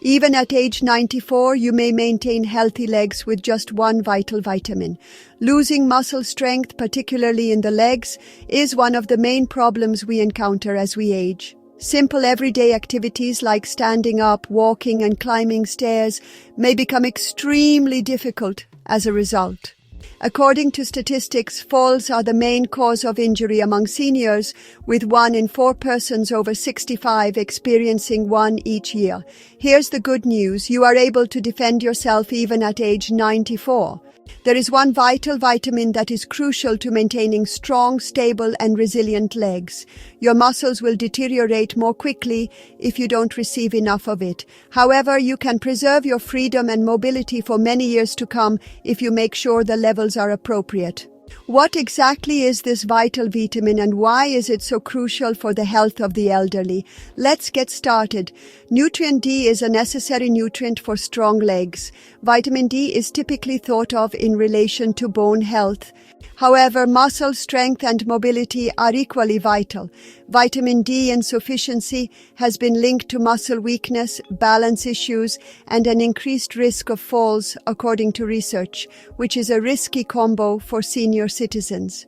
Even at age 94, you may maintain healthy legs with just one vital vitamin. Losing muscle strength, particularly in the legs, is one of the main problems we encounter as we age. Simple everyday activities like standing up, walking, and climbing stairs may become extremely difficult as a result. According to statistics, falls are the main cause of injury among seniors, with 1 in 4 persons over 65 experiencing one each year. Here's the good news: you are able to defend yourself even at age 94. There is one vital vitamin that is crucial to maintaining strong, stable, and resilient legs. Your muscles will deteriorate more quickly if you don't receive enough of it. However, you can preserve your freedom and mobility for many years to come if you make sure the levels are appropriate. What exactly is this vital vitamin and why is it so crucial for the health of the elderly? Let's get started. Nutrient D is a necessary nutrient for strong legs. Vitamin D is typically thought of in relation to bone health. However, muscle strength and mobility are equally vital. Vitamin D insufficiency has been linked to muscle weakness, balance issues, and an increased risk of falls, according to research, which is a risky combo for senior citizens.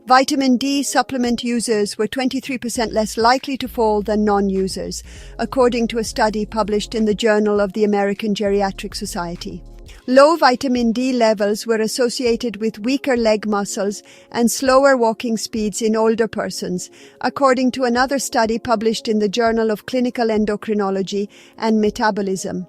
Vitamin D supplement users were 23% less likely to fall than non-users, according to a study published in the Journal of the American Geriatric Society. Low vitamin D levels were associated with weaker leg muscles and slower walking speeds in older persons, according to another study published in the Journal of Clinical Endocrinology and Metabolism.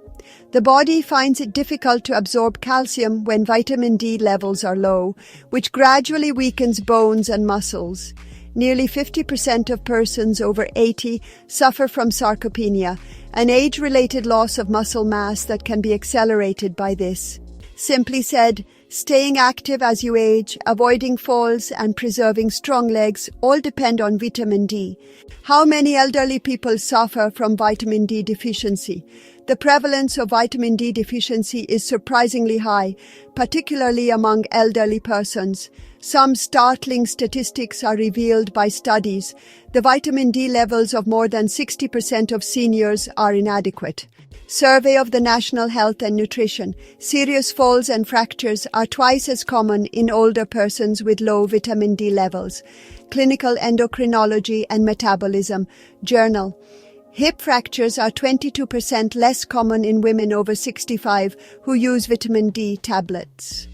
The body finds it difficult to absorb calcium when vitamin D levels are low, which gradually weakens bones and muscles. Nearly 50% of persons over 80 suffer from sarcopenia, an age-related loss of muscle mass that can be accelerated by this. Simply said, staying active as you age, avoiding falls, and preserving strong legs all depend on vitamin D. How many elderly people suffer from vitamin D deficiency? The prevalence of vitamin D deficiency is surprisingly high, particularly among elderly persons. Some startling statistics are revealed by studies. The vitamin D levels of more than 60% of seniors are inadequate. Survey of the National Health and Nutrition. Serious falls and fractures are twice as common in older persons with low vitamin D levels. Clinical Endocrinology and Metabolism Journal. Hip fractures are 22% less common in women over 65 who use vitamin D tablets.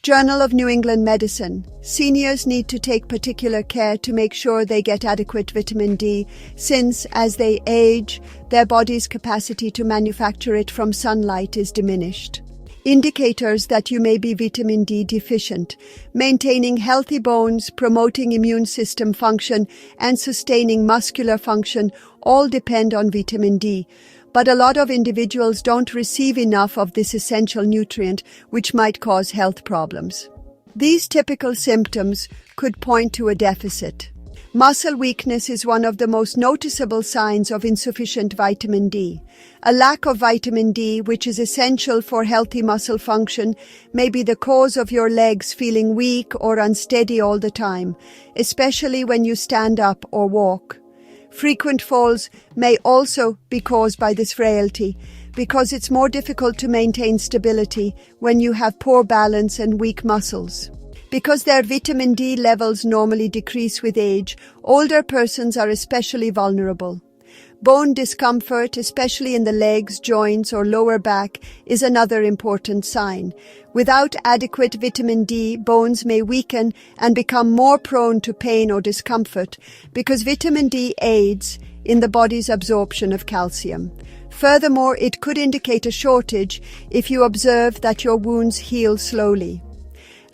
Journal of New England Medicine. Seniors need to take particular care to make sure they get adequate vitamin D, since, as they age, their body's capacity to manufacture it from sunlight is diminished. Indicators that you may be vitamin D deficient: maintaining healthy bones, promoting immune system function, and sustaining muscular function all depend on vitamin D. But a lot of individuals don't receive enough of this essential nutrient, which might cause health problems. These typical symptoms could point to a deficit. Muscle weakness is one of the most noticeable signs of insufficient vitamin D. A lack of vitamin D, which is essential for healthy muscle function, may be the cause of your legs feeling weak or unsteady all the time, especially when you stand up or walk. Frequent falls may also be caused by this frailty, because it's more difficult to maintain stability when you have poor balance and weak muscles. Because their vitamin D levels normally decrease with age, older persons are especially vulnerable. Bone discomfort, especially in the legs, joints, or lower back, is another important sign. Without adequate vitamin D, bones may weaken and become more prone to pain or discomfort, because vitamin D aids in the body's absorption of calcium. Furthermore, it could indicate a shortage if you observe that your wounds heal slowly.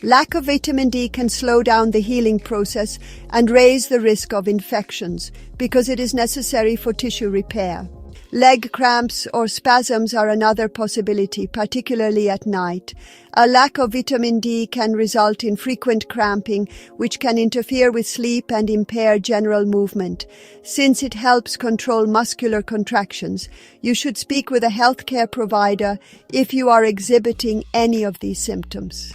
Lack of vitamin D can slow down the healing process and raise the risk of infections, because it is necessary for tissue repair. Leg cramps or spasms are another possibility, particularly at night. A lack of vitamin D can result in frequent cramping, which can interfere with sleep and impair general movement. Since it helps control muscular contractions, you should speak with a healthcare provider if you are exhibiting any of these symptoms.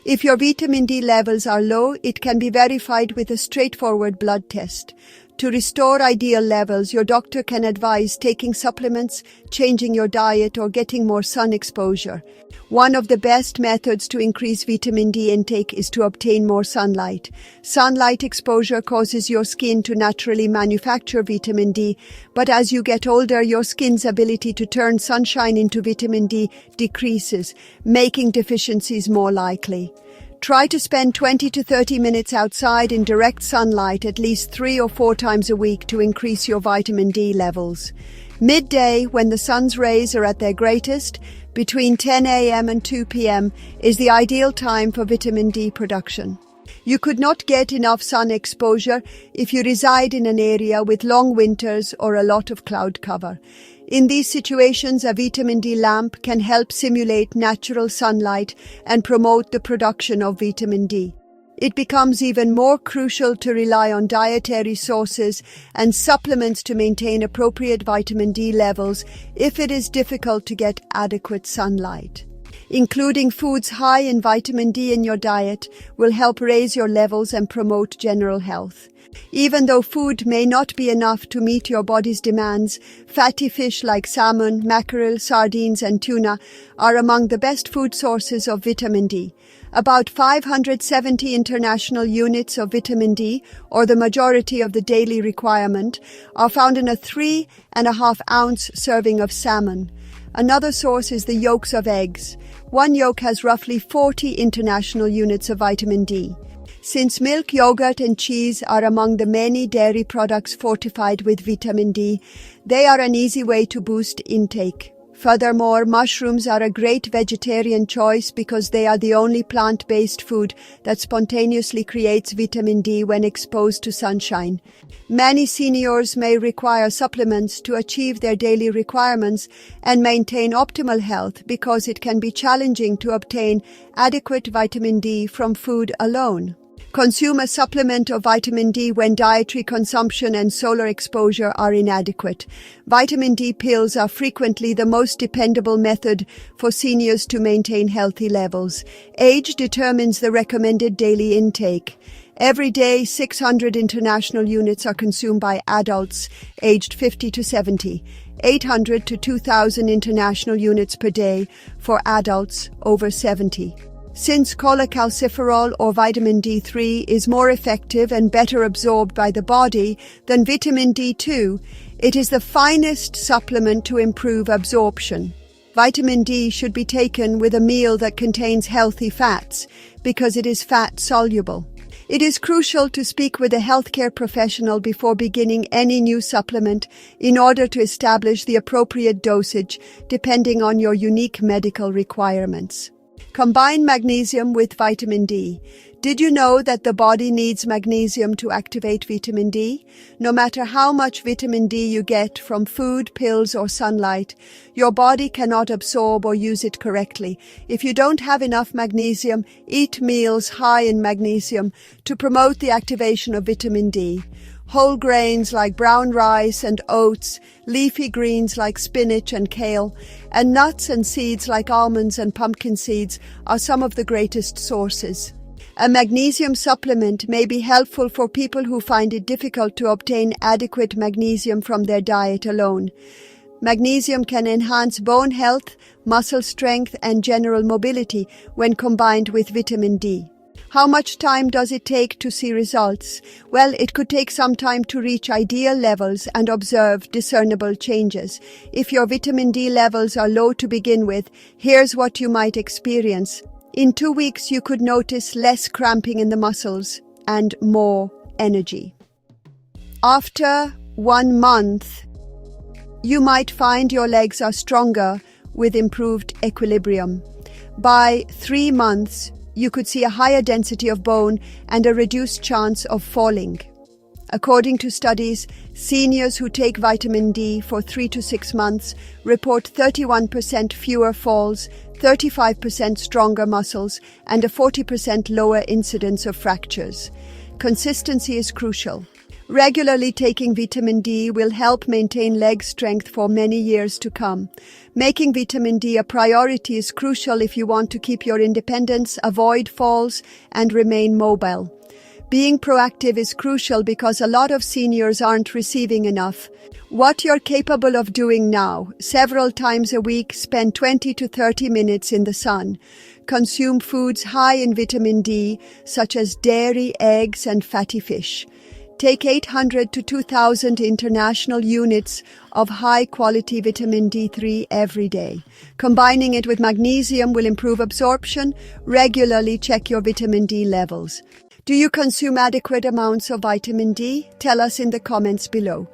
If your vitamin D levels are low, it can be verified with a straightforward blood test. To restore ideal levels, your doctor can advise taking supplements, changing your diet, or getting more sun exposure. One of the best methods to increase vitamin D intake is to obtain more sunlight. Sunlight exposure causes your skin to naturally manufacture vitamin D, but as you get older, your skin's ability to turn sunshine into vitamin D decreases, making deficiencies more likely. Try to spend 20 to 30 minutes outside in direct sunlight at least 3 or 4 times a week to increase your vitamin D levels. Midday, when the sun's rays are at their greatest, between 10 a.m. and 2 p.m. is the ideal time for vitamin D production. You could not get enough sun exposure if you reside in an area with long winters or a lot of cloud cover. In these situations, a vitamin D lamp can help simulate natural sunlight and promote the production of vitamin D. It becomes even more crucial to rely on dietary sources and supplements to maintain appropriate vitamin D levels if it is difficult to get adequate sunlight. Including foods high in vitamin D in your diet will help raise your levels and promote general health. Even though food may not be enough to meet your body's demands, fatty fish like salmon, mackerel, sardines, and tuna are among the best food sources of vitamin D. About 570 international units of vitamin D, or the majority of the daily requirement, are found in a 3.5-ounce serving of salmon. Another source is the yolks of eggs. One yolk has roughly 40 international units of vitamin D. Since milk, yogurt, and cheese are among the many dairy products fortified with vitamin D, they are an easy way to boost intake. Furthermore, mushrooms are a great vegetarian choice because they are the only plant-based food that spontaneously creates vitamin D when exposed to sunshine. Many seniors may require supplements to achieve their daily requirements and maintain optimal health because it can be challenging to obtain adequate vitamin D from food alone. Consume a supplement of vitamin D when dietary consumption and solar exposure are inadequate. Vitamin D pills are frequently the most dependable method for seniors to maintain healthy levels. Age determines the recommended daily intake. Every day, 600 international units are consumed by adults aged 50 to 70, 800 to 2,000 international units per day for adults over 70. Since cholecalciferol or vitamin D3 is more effective and better absorbed by the body than vitamin D2, it is the finest supplement to improve absorption. Vitamin D should be taken with a meal that contains healthy fats because it is fat-soluble. It is crucial to speak with a healthcare professional before beginning any new supplement in order to establish the appropriate dosage depending on your unique medical requirements. Combine magnesium with vitamin D. Did you know that the body needs magnesium to activate vitamin D? No matter how much vitamin D you get from food, pills, or sunlight, your body cannot absorb or use it correctly. If you don't have enough magnesium, eat meals high in magnesium to promote the activation of vitamin D. Whole grains like brown rice and oats, leafy greens like spinach and kale, and nuts and seeds like almonds and pumpkin seeds are some of the greatest sources. A magnesium supplement may be helpful for people who find it difficult to obtain adequate magnesium from their diet alone. Magnesium can enhance bone health, muscle strength, and general mobility when combined with vitamin D. How much time does it take to see results? Well, it could take some time to reach ideal levels and observe discernible changes. If your vitamin D levels are low to begin with, here's what you might experience. In 2 weeks, you could notice less cramping in the muscles and more energy. After 1 month, you might find your legs are stronger with improved equilibrium. By 3 months, you could see a higher density of bone and a reduced chance of falling. According to studies, seniors who take vitamin D for 3 to 6 months report 31% fewer falls, 35% stronger muscles, and a 40% lower incidence of fractures. Consistency is crucial. Regularly taking vitamin D will help maintain leg strength for many years to come. Making vitamin D a priority is crucial if you want to keep your independence, avoid falls, and remain mobile. Being proactive is crucial because a lot of seniors aren't receiving enough. What you're capable of doing now, several times a week, spend 20 to 30 minutes in the sun. Consume foods high in vitamin D, such as dairy, eggs, and fatty fish. Take 800 to 2000 international units of high-quality vitamin D3 every day. Combining it with magnesium will improve absorption. Regularly check your vitamin D levels. Do you consume adequate amounts of vitamin D? Tell us in the comments below.